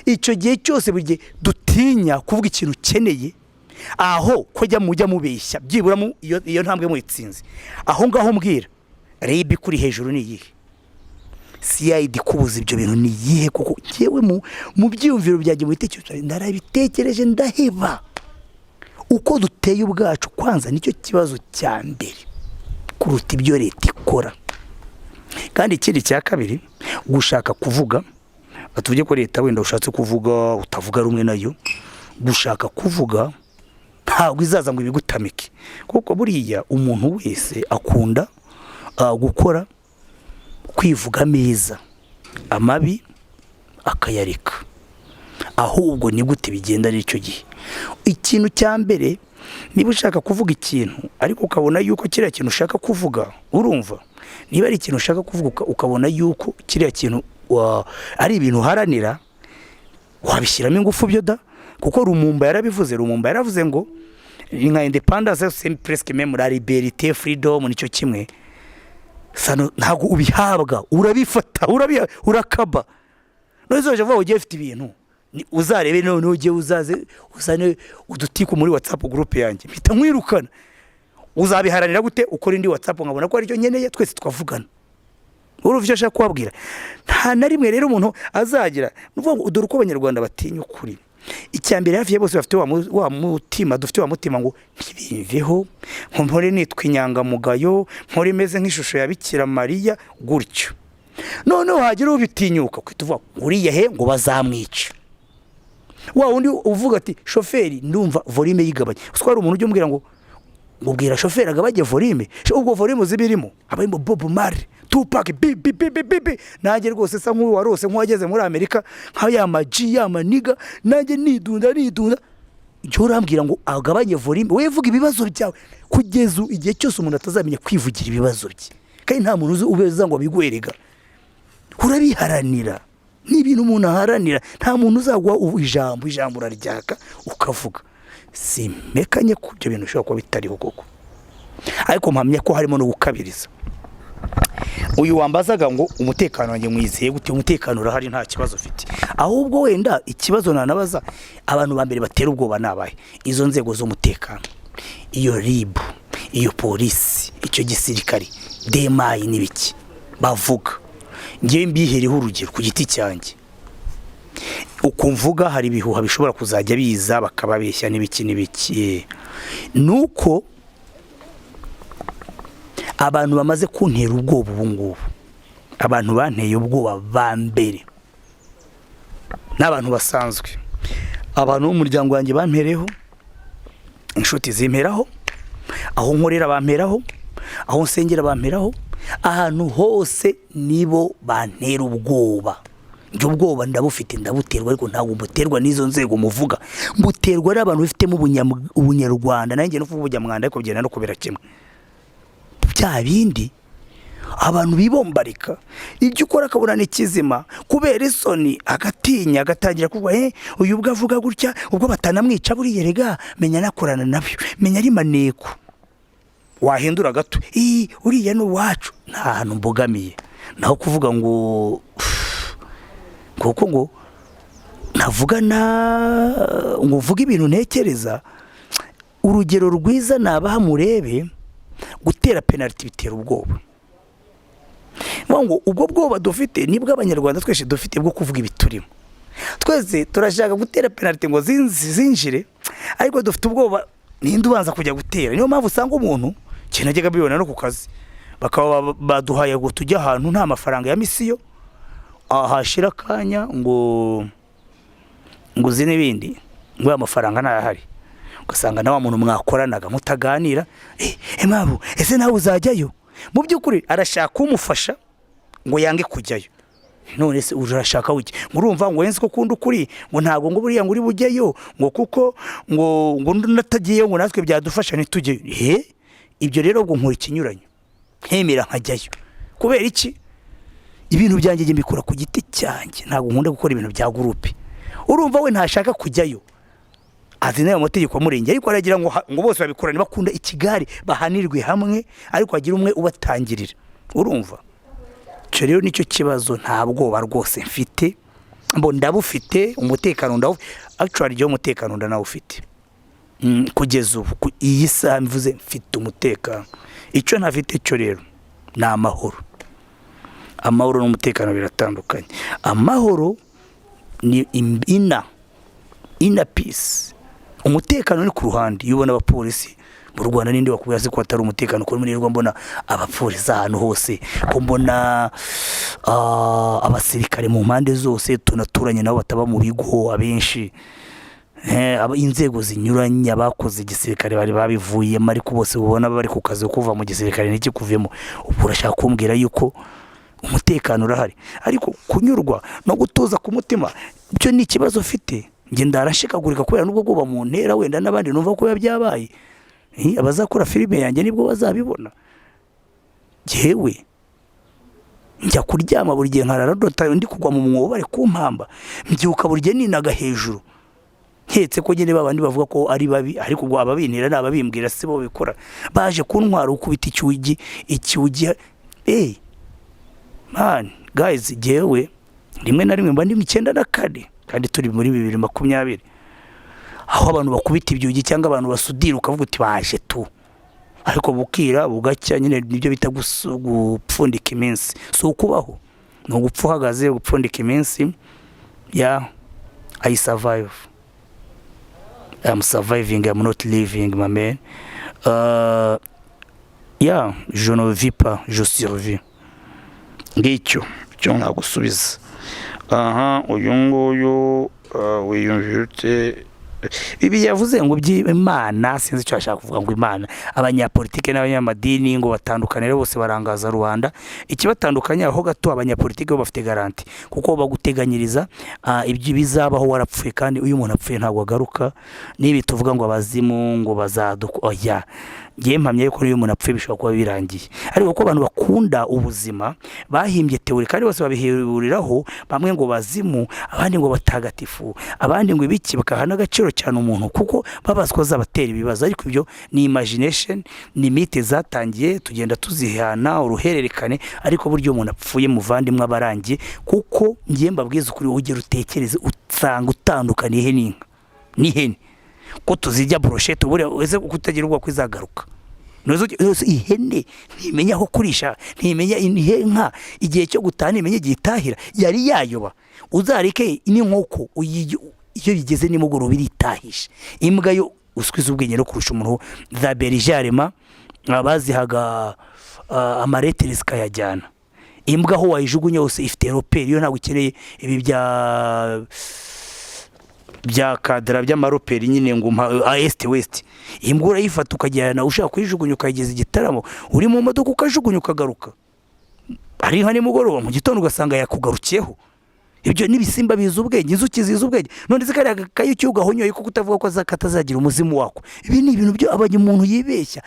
Icyo gihe cyose buje dutinya kuvuga ikintu ukeneye, aho kujya mujya mubeshya byibura mu iyo ntambwe mu itsinzi. Aho ngaho mbwira rebi kuri hejuru ni yihe, CID kubuza ibyo bintu ni yihe? Kuko yewe mu byiyumviro byaje mu bitekerezo ndarabitekereje ndaheba uko duteye ubwacu. Kwanza nicyo kibazo cya mbere kuruta ibyo leta ikora. Kandi ikindi cya kabiri, gushaka kuvuga, atuvuge ko leta wenda ushatse kuvuga utavuga rumwe nayo, gushaka kuvuga ntabwo izaza ngo ibigutamike, kuko buriya umuntu wese akunda gukora kwivuga meza, amabi akayareka. Ahubwo ni gute bigenda n'icyo gihe? Ikintu cya mbere, niba ushaka kuvuga ikintu ariko ukabona yuko kiriya kintu ushaka kuvuga, urumva niba ari ikintu ushaka kuvuga ukabona yuko kiriya kintu ari ibintu haranira, wabishyiramo ingufu byo da, kuko Rumumba yaravuze ngo nka independence c'est presque même la liberté, freedom nicyo kimwe. Sano ntago ubihabwa, urabifata, urakaba. Nozoje vuba ugiye ufite ibintu uzarebe none ugiye uzane udutiku muri WhatsApp group yanjye mpita nkwirukana. Uzabiharanira gute ukora indi WhatsApp nkabona ko ari cyo nkeneye twese twavugana? Uruvyo ashaka kubabwira nta na rimwe rero umuntu azagira nuvuga udore uko abanyarwanda batinya ukuri. Icyambere hafi ya bose bafite wa mutima, dufite wa mutima ngo ntibimveho, mpore nitwa inyangamugayo, mpore meze nk'ishusho ya Bikira Mariya gutyo. None hagira ubitinyuka kwituvuga uriya he ngo bazamwica. Wa undi uvuga ati shoferi ndumva volume yigabanye. Uswara umuntu ujye umbwira ngo ubwira shoferi agabanye volume, ubwo volume zibirimo abayimbo Bob Marley, Tupac, bibi nanjye rwose sa nk'uwo warose nk'uwageze muri Amerika nka ya maji ya maniga, nanjye nidunda icyo urambwira ngo agabanye volume. Wevuga ibibazo byawe kugeza igihe cyose umuntu atazamenya kwivugira ibibazo bye, kandi nta muntu ubeza ngo bigwerega. Urabiharanira, ni ibintu umuntu aharanira, nta muntu uzagwa ijambo uraryaka ukavuga. Simekanye ku byo bintu ushobora kuba bitariho koko, ariko mpamya ko harimo no gukabiriza. Uyu wambazaga ngo umutekano wanjye mwizeye gute? Umutekano urahari, nta kibazo ufite. Ahubwo wenda ikibazo nanabaza abantu ba mbere batera ubwoba nabaye izo nzego z'umutekano, iyo RIB, iyo polisi, icyo gisirikari, DMI n'ibiki bavuga. Ngiye mbihereho urugero ku giti cyanjye, ukumvuga hari ibihuha bishobora kuzajya biza bakababeshya n'ibiki. Nuko abantu bamaze kuntera ubwoba ubungubu, abantu banteye ubwoba ba mbere n'abantu basanzwe, abantu b'umuryango wanjye bampereho, inshuti zimperaho, aho nkorera bamperaho, aho nsengera bamperaho, ahantu hose nibo bantera ubwoba. Njye ubwoba ndabufite, ndabuterwa, ariko ntabwo mbuterwa n'izo nzego muvuga, mbuterwa n'abantu bifitemo ubunyarwanda. Nanjye no kuvuga ubunyamwanda ariko byenda no kubera kimwe. Bya bindi abantu bibombarika, ibyo ukora akabona n'ikizima kubera isoni, agatinya, agatangira kuvuga uyu ubwo avuga gutya, ubwo batanamwica buriya rega menya nakorana nabyo, menya ari maneko. Wahindura gato uriya no wacu, nta hantu mbogamiye. Naho kuvuga ngo kuko ngo navuga ngo uvuga ibintu ntekereza. Urugero rwiza nabaha murebe, gutera penalty bitera ubwoba. Ngo ubwo bwoba dufite nibwo abanyarwanda twese dufite bwo kuvuga ibiturimo. Twese turashaka gutera penalty ngo zinjire, ariko dufite ubwoba ninde ubanza kujya gutera. Niyo mpamvu usanga umuntu kinajyaga bibona no ku kazi bakaba baduhaye ngo tujya ahantu nta mafaranga ya misiyo, ahashira kanya ngo zine bindi ngo amafaranga ntahari. Ugasanga na wa muntu mwakoranaga mutaganira, Aimable ese nawe uzajyayo? Mu by'ukuri arashaka umufasha ngo yange kujyayo. None se urashaka uki? Urumva ngo yenze ko kunda ukuri, ngo ntago ngo buriya ngo uri bujyeyo, ngo kuko ngo natagiye ngo natwe byadufasha ntitujye. Ibyo rero ngo nkora ikinyuranye, nkemera nkajyayo. Kubera iki? Ibintu byanjye nge mbikora ku giti cyanjye, ntago nkunda gukora ibintu bya groupe. Urumva we ntashaka kujyayo, azina yo mategeko murenge, ariko aragira ngo bose babikorane bakunda ikigari, bahanirwe hamwe, ariko agira umwe ubatangirira. Urumva cyo rero nicyo kibazo. Nta bwoba rwose mfite, mbo ndabufite umutekano ndawufite. Actually je umutekano ndanawufite kugeza ubu. Iyi saha mvuze mfite umutekano. Icyo ntafite cyo rero ni amahoro. Amahoro n'umutekano biratandukanye. Amahoro ni inner peace. Umutekano ni ku ruhande. Iyo ubona abapolisi mu Rwanda ninde wakubwira ko atari umutekano? Ko muri rwo mbona abapolisi ahantu hose, ko mbona abasirikare mu mpande zose, tunaturanye nabo bataba mu bigo abenshi. Inzego zinyuranye abakoze igisirikare bari babivuyemo, ariko bose ubona bari ku kazi kuva mu gisirikare n'iki kuvemo. Ubu urashaka kumbwira yuko umutekano urahari, ariko kunyurwa no gutuza ku mutima byo ni ikibazo ufite. Nge ndarashikagurika kubera nubwo bwoba mu ntera wenda n'abandi numva ko byabaye. Abazakora filime yanjye nibwo bazabibona. Jewe njya kuryama buri gihe nkarara ndota ndi kugwa mu mwobo bari kumpamba, mbyuka buri gihe ninaga hejuru nketse ko nyine babandi bavuga ko ari babi, ariko ubwo ababintera n'ababimbwira sibo bikora, baje kuntwara ukubita icyugi. Man guys, jewe rimwe na rimwe mba ndi mu 94 kandi turi muri 2020, aho abantu bakubita ibyugi cyangwa abantu basudira ukavuga uti baje tu, ariko bukira bugacya nyine nibyo bita gupfundika iminsi. So kubaho no gupfa uhagaze gupfundika iminsi. I survive. I'm surviving, I'm not living, my man. Je ne vis pas, je survis. Ngicyo cyo ntagusubiza. Uyu nguyu wiyumvite ibi yavuze ngo by'Imana, sinzi icyo ashaka kuvuga ngo Imana. Abanyapolitike n'abanyamadini ngo batandukanire bose barangaza Rwanda. Ikibatandukanya aho gato abanyapolitike bo bafite garanti, kuko baguteganyiriza ibyo bizabaho warapfuye, kandi uyu muntu apfuye ntabwo agaruka. Nibi tuvuga ngo abazimu ngo bazaduko ngiye mpamye yuko uyu muntu apfuye bishobora kuba birangiye, ariko ko abantu bakunda ubuzima bahimbye teori kandi bose babihuriraho, bamwe ngo bazimu, abandi ngo batagatifu, abandi ngo ibiki, bakahana agaciro cyane umuntu kuko babazwa zabatera ibibazo. Ariko ibyo ni imagination, ni mite zatangiye tugenda tuzihana uruhererekane, ariko buryo umuntu apfuye muvandimwe abarangiye. Kuko ngiye mbabwiza ukuri, ugera utekereze usanga utandukaniye n'inka n'ihene, ko tuzijya brochette ubure weze kutagira ubwo kwizagaruka. Nozo ihene ntimenya aho kurisha, ntimenya inka igihe cyo gutana, imenye gitahira yari yayoba. Uzarike n'inkoko iyo bigeze nimugoroba iritahisha. Imbwa yo uswiza ubwenge no kurusha umuntu, za bergerema abazihaga amaretire zikayajyana. Imbwa aho wayijugunye hose ifite roperi, yo ntabwo ikeneye ibi bya kadra by'amaroperi nyine ngo est west. Imbwa urayifata ukajyana, ushaka kuyijugunya ukayigeza igitaramo, uri mu modoka ukajugunya ukagaruka. Ari nka nimugoroba mu gitondo ugasanga yakugarukiyeho. Ibyo nibisimba biza ubwenge, inzuki ziza ubwenge, none zikari akayucyo ugahonyoye ko kutavuga ko azakatazagira umuzimu wako. Ibi ni ibintu byo abanye umuntu yibeshya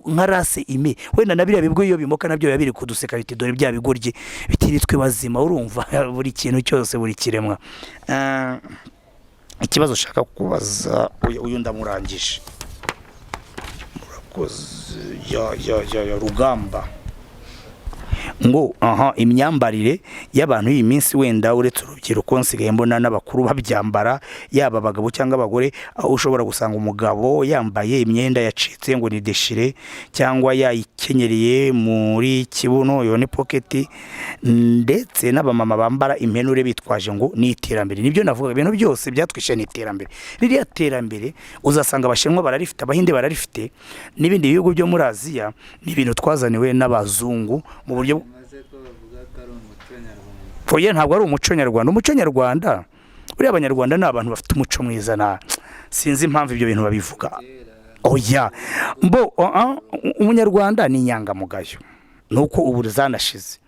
nka rase ime. Wenda nabiriya bibwo iyo bimoka nabyo yabiri kuduseka biti dore bya bigorye bitiritwe bazima. Urumva buri kintu cyose buri kiremwa. Ikibazo shaka kubaza uyu ndamurangije. Murakoze ya rugamba ngo imyambarire y'abantu iyi minsi wenda uretse urubyiruko nsigaye mbona n'abakuru babyambara, yaba abagabo cyangwa abagore, aho ushobora gusanga umugabo yambaye imyenda yacitse ngo ni deshire, cyangwa yayikenyereye muri kibuno yo ni pocket, ndetse n'abamama bambara impenure bitwaje ngo ni iterambere. Nibyo navuga, ibintu byose byatwishe ni iterambere. Ririya terambere uzasanga abashinwa bararifite, abahinde bararifite, n'ibindi bihugu byo muri Aziya, ni ibintu twazaniwe n'abazungu mu buryo Oya ntabwo ari umuco nyarwanda. Umuco nyarwanda uri abanyarwanda ni abantu bafite umuco mwiza, na sinzi impamvu ibyo bintu babivuga. Oya umunyarwanda ni inyangamugayo, nuko ubu zanashize.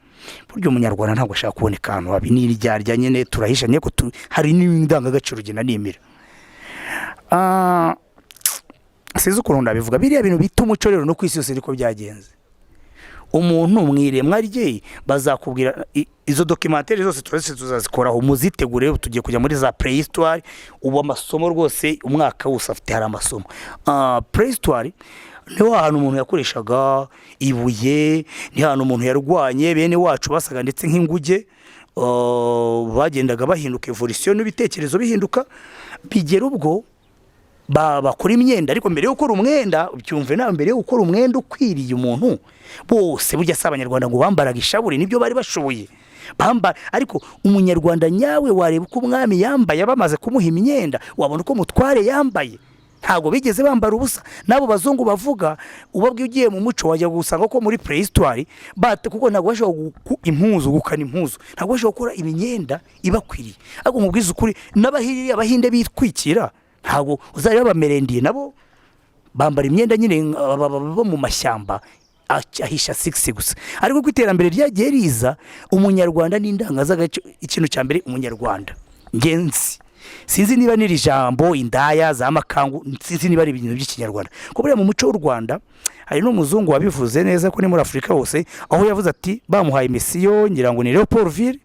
Buryo umunyarwanda ntabwo ashaka kuboneka ahantu habi, ni iryarya nyine turahishanye ko hari n'indangagaciro gena nimira. Sinzi ukuntu ndabivuga, biriya bintu bita umuco rero no kwisi yose ariko byagenze. Umuntu mwiremwa rye bazakubwira izo documentaire zose tuzazikoraho, muzitegure tugiye kujya muri za prehistoire. Ubu amasomo rwose umwaka wose afite hari amasomo. Prehistoire niho ahantu umuntu yakoreshaga ibuye, ni ahantu umuntu yarwanye bene wacu basaga ndetse nk'inguge, bagendaga bahinduka evolution n'ibitekerezo bihinduka, bigera ubwo bakora imyenda. Ariko mbere yo gukora umwenda ubyumve, na mbere yo gukora umwenda ukwiriye umuntu bose burya saba abanyarwanda ngo bambaraga ishaburi, nibyo bari bashoboye bambara. Ariko umunyarwanda nyawe wareba uko umwami yambaye, bamaze kumuha imyenda wabona uko mutware yambaye, ntago bigeze bambara ubusa. Nabo bazungu bavuga ubabwiye ugiye mu muco wajya gusanga ko muri prehistoire kuko ntago bashobora impuzu gukana impuzu, ntago bashobora gukora imyenda ibakwiriye. Ariko mubwiza ukuri n'abahiri abahinde bitwikira, ntago uzari bamerendiye, nabo bambara imyenda nyine bo mu mashyamba ahisha 6 gusa. Ariko ku iterambere ryagiye riza umunyarwanda n'indangazagace ikintu cya mbere umunyarwanda ngenzi sinzi niba niri jambo indaya za makangu sinzi niba ari ibintu by'ikinyarwanda ko buriya mu muco w'u Rwanda hari n'umuzungu wabivuze neza ko ni muri Afrika hose aho yavuze ati bamuhaye misiyo ngira ngo ni Leopoldville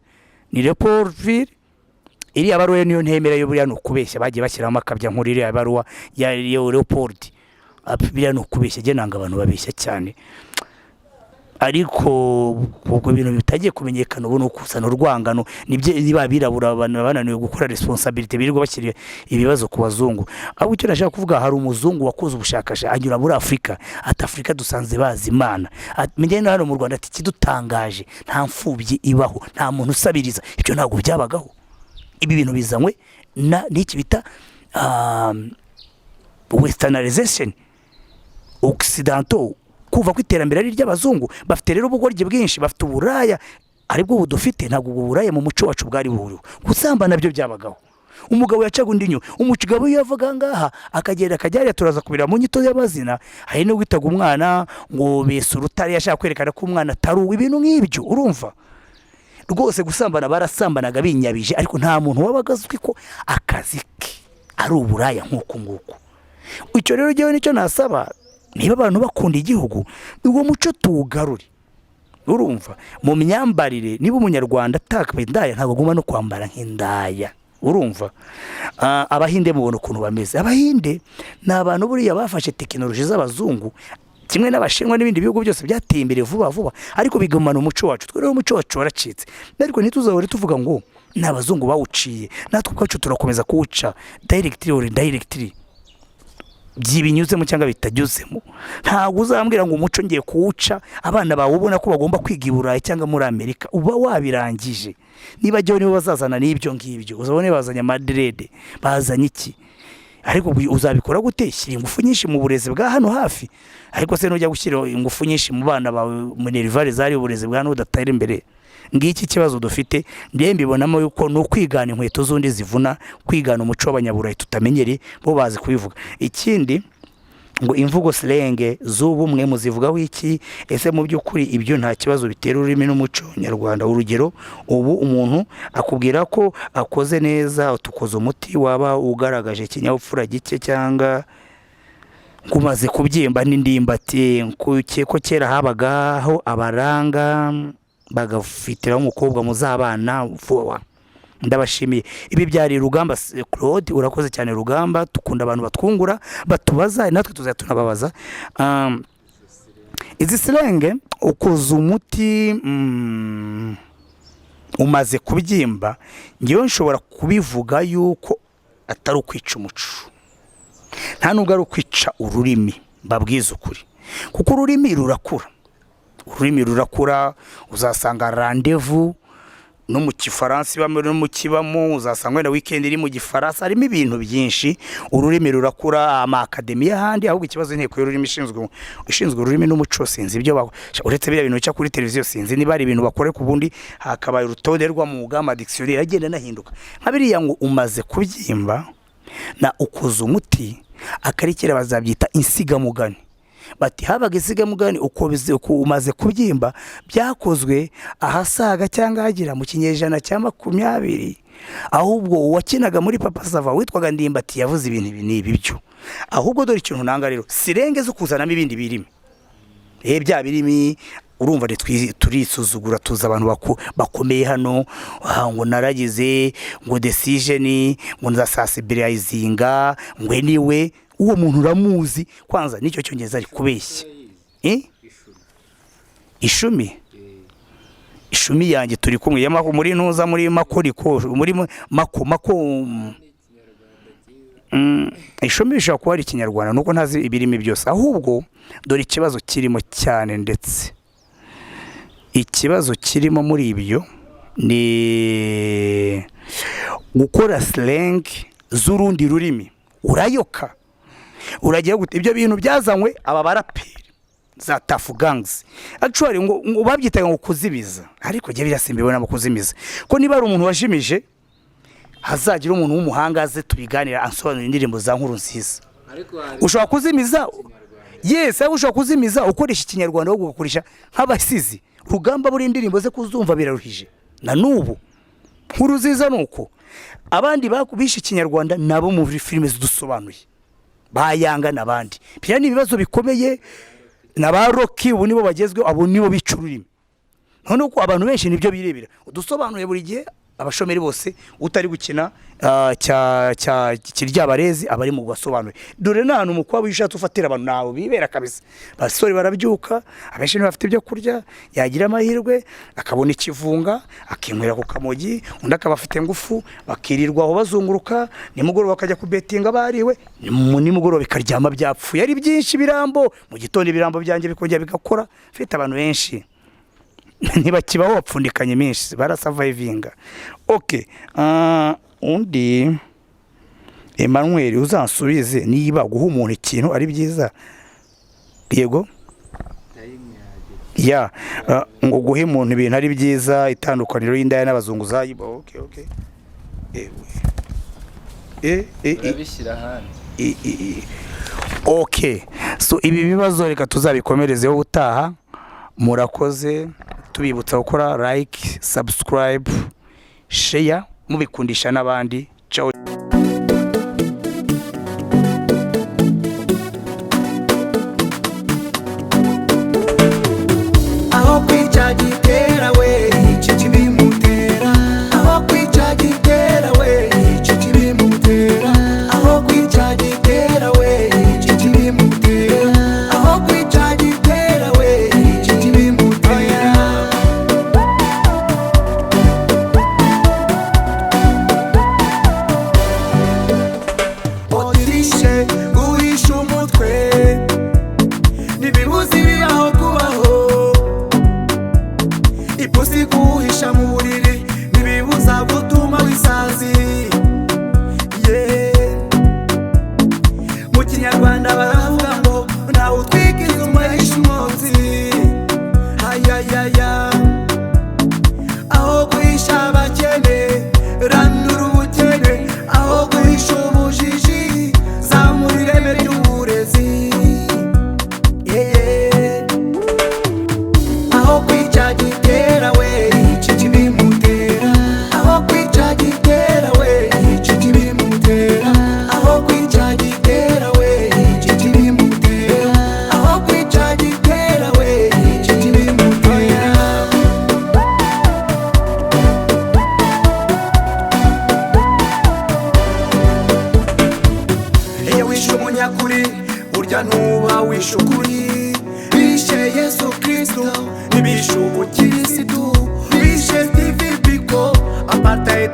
iri abaruye niyo ntemera yo buriya no kubeshya bagiye bashyiramo akabya nkuri iri abaruwa ya Leopold biriya no kubeshya je nanga abantu babeshya cyane ariko ubwo ibintu bitagiye kumenyekana ubu no kusana urwangano nibye niba birabura bananiwe gukora responsibility birirwa bakiriye ibibazo ku bazungu. Aho icyo nashaka kuvuga hari umuzungu wakoze ubushakashatsi anyura muri Afrika ati Afrika dusanze bazi Imana menye hano mu Rwanda ati kidutangaje nta mfubyi ibaho nta muntu usabiriza ibyo ntabwo byabagaho. Ibi bintu bizanywe n'iki bita westernization occidental kuva ku iterambere ry'abazungu bafite rero ubugoryi bwinshi bafite uburaya aribwo budufite ntabwo uburaya mu muco wacu bwari buhuru gusamba nabyo byabagaho. Umugabo yacaga undinyo umugabo yavuga ngaha akagenda akajya turaza kubira mu nyito y'amazina hari no gwitaga umwana ngo bese urutare yashaka kwerekana ko umwana taru ibintu nk'ibyo urumva rwose gusambana barasambanaga binyabije ariko nta muntu wabagazwe ko akazi ke ari uburaya nk'uko nguko. Icyo rero giye nicyo nasaba niba abantu bakunda igihugu uwo muco tugaruri urumva mu myambarire niba umunyarwanda atakaba indaya ntabwo guma no kwambara nk'indaya urumva. Abahinde mubona ukuntu bameze abahinde n'abantu buriya bafashe tekinoloji z'abazungu kimwe n'abashinwa n'ibindi bihugu byose byateye imbere vuba ariko bigumana umuco wacu twe rero umuco wacu waracitse ariko ntituzahore tuvuga ngo n'abazungu bawuciye natwe kwacu turakomeza kuwuca directly or indirectly byibinyuzemo cyangwa bitajyuzemo. Ntabwo uzambwira ngo umuco ngiye kuwuca abana bawe ubona ko bagomba kwiga i Burayi cyangwa muri Amerika uba wabirangije. Niba jyewe nibo bazazana n'ibyo ngibyo uzabone bazanye Madrid bazanye iki ariko uzabikora gute? Shyira ingufu nyinshi mu burezi bwa hano hafi ariko se nujya gushyira ingufu nyinshi mu bana bawe mu nerivare zari uburezi bwa hano udatera imbere. Ngiki kibazo dufite ndiye mbibonamo yuko no kwigana inkweto zundi zivuna kwigana umuco w'abanyaburayi tutamenyere bo bazi kubivuga. Ikindi ngo imvugo slang z'ubumwe muzivugaho iki ese mu by'ukuri ibyo nta kibazo bitera ururimi n'umuco nyarwanda. Urugero ubu umuntu akubwira ko akoze neza utukoze umuti waba ugaragaje kinyabupfura gike cyangwa kumaze kubyimba n'indimbati kuke ko kera habagaho abaranga bagafitira umukobwa muzabana vuba. Ndabashimiye ibi byari Rugamba Claude urakoze cyane Rugamba tukunda abantu batwungura batubaza natwe tuzatunababaza. Izi slang ukoze umuti umaze kubyimba ngiye nshobora kubivuga yuko atari ukwica umuco nta nubwo ari ukwica ururimi babwiza ukuri kuko ururimi rurakura uzasanga rendezvous no mu Kifaransa bamwe no mu kibamo uzasanga wenda weekend iri mu Gifaransa harimo ibintu byinshi ururimi rurakura ama academy ahandi ahubwo ikibazo inteko y'ururimi ishinzwe ururimi n'umuco sinzi ibyo uretse bya bintu cya kuri televiziyo sinzi niba ari ibintu bakore ku bundi hakabaye urutonderwa mu gama dictionnaire agenda nahinduka nkabiriya ngo umaze kubyimba na ukoze umuti akarikira bazabyita insigamugani bati habaga insigamugani uko umaze kubyimba byakozwe ahasaga cyangwa hagira mu kinyejana cya 20 ahubwo uwakinaga muri Papa Sava witwaga Ndimbati yavuze ibintu ibi byo ahubwo dore ikintu nanga rero sirenge zo kuzanamo ibindi birimi bya birimi urumva turisuzugura tuza abantu bakomeye hano ngo naragize ngo decision ngo nzasasibilizinga ngo niwe uwo muntu uramuzi kwanza nicyo cyongeza ari kubeshya ishumi yanjye turi kumwe yamako muri ntuza muri makoriko muri mako ishumi bishobora kuba ari Kinyarwanda nuko ntazi ibirimi byose ahubwo dore ikibazo kirimo cyane ndetse ikibazo kirimo muri ibyo ni gukora slang z'urundi rurimi urayoka uragiye gute ibyo bintu byazanywe aba baraperi za Tafu Gangs actually ngo babyitaga ngo kuzibiza ariko je birasimbiwe nabo kuzimiza ko niba ari umuntu washimije hazagira umuntu w'umuhanga aze tubiganira ansobanura indirimbo za nkuru nziza ushobora kuzimiza yes aho ushobora kuzimiza ukoresha ikinyarwanda ahubwo ugakoresha nk'abasizi rugamba buri indirimbo ze kuzumva biraruhije na nubu nkuru ziza nuko abandi bakubisha ikinyarwanda nabo mu filime zidusobanuye bayanga nabandi pya nibibazo bikomeye nabaroki ubu nibo bagezwe abo nibo bicururime none uko abantu benshi nibyo birebera udusobanuye buri gihe abashomeri bose utari gukina kirya barezi abari mu basobanuye dore nanu mukwa wishatse ufatira abantu nawo bibera kabisa basore barabyuka abenshi bafite ibyo kurya yagira amahirwe akabona ikivunga akinkwera ku kamogi undi akabafite ngufu bakirirwa aho bazunguruka nimugoroba bakajya kubetinga bariwe nimugoroba bikaryama byapfuye ari byinshi birambo mu gitondo ibirambo byanjye bikongera bigakora mfite abantu benshi ntibakibaho bapfundikanye menshi barasavayivinga okay undi Emmanuel uzansubize niba guha umuntu ikintu ari byiza yego ya ngo guha umuntu ibintu ari byiza itandukaniro y'indaya n'abazunguzayi okay urabishyira hano okay so ibi bibazo reka tuzabikomerezeho ubutaha murakoze tubibutsa gukora like subscribe share mubikundisha n'abandi ciao aho kwicyagitera we iki bimutera aho kwicyagitera we iki bimutera aho kwicyagitera we iki bimutera aho kwicyagitera we iki bimutera otirishe guhisha umutwe nibibuzi bibaho kubaho ipusi guhisha mu buriri nibibuza gutuma wisazi mu kinyarwanda baravuga ngo nawe utwikiza umuhisha umwotsi ayayaya aho guhisha abakene randura ubukene aho guhisha ubujiji zamura ireme ry'uburezi aho kwicyagitera we iki bimutera aho kwicyagitera we iki bimutera aho kwicyagitera we iki bimutera aho kwicyagitera we iki bimutera iyo wishe umunyakuri urya ntuba wishe ukuri bishe Yesu Kristo nibishe ubukirisitu bishe Steve Biko apartheid